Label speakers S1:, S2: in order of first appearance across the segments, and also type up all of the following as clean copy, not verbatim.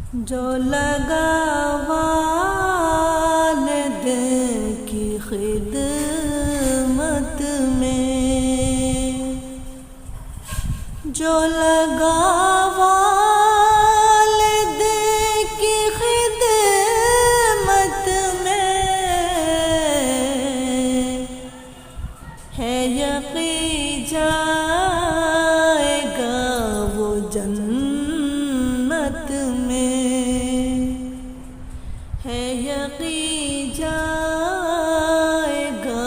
S1: جو لگا والدین کی خدمت میں، جو لگا والدین کی خدمت میں، ہے یقین جائے گا وہ جنت میں، ہے یقین جائے گا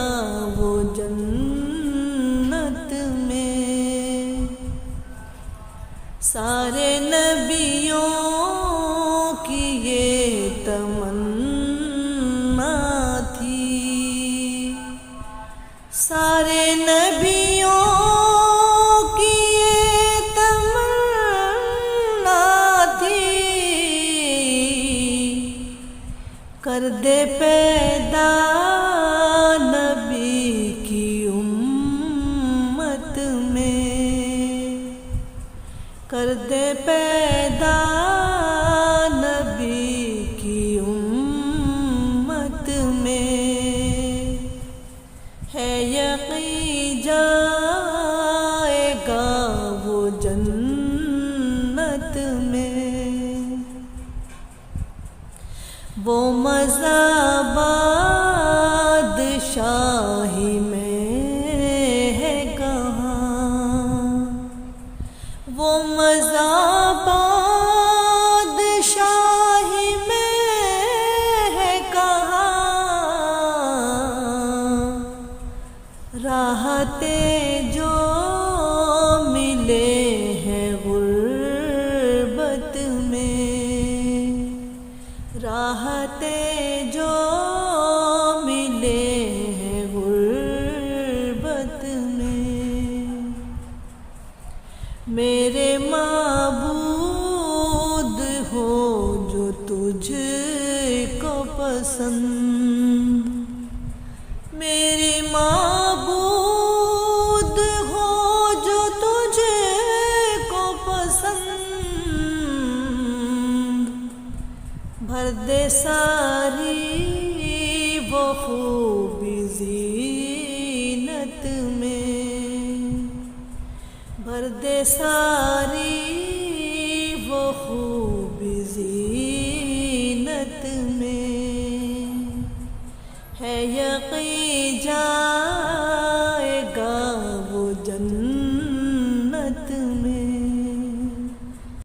S1: وہ جنت میں۔ سارے نبیوں کی یہ تمنا تھی، سارے نبیوں کی یہ تمنا تھی، کر دے پیدا نبی کی امت میں، کر دے پیدا نبی کی امت میں، ہے یقین جائے گا وہ جنت میں۔ وہ مزہ بادشاہی میں ہے کہاں، وہ مزہ بادشاہی میں ہے کہاں، راحتیں جو ملے ہیں غربت میں، راحتیں جو ملے ہیں غربت میں، میرے معبود ہو جو تجھ کو پسند، میری معبود ہو جو تجھ کو پسند، بھر دے ساری وہ خوبی زینت میں، بھر دے ساری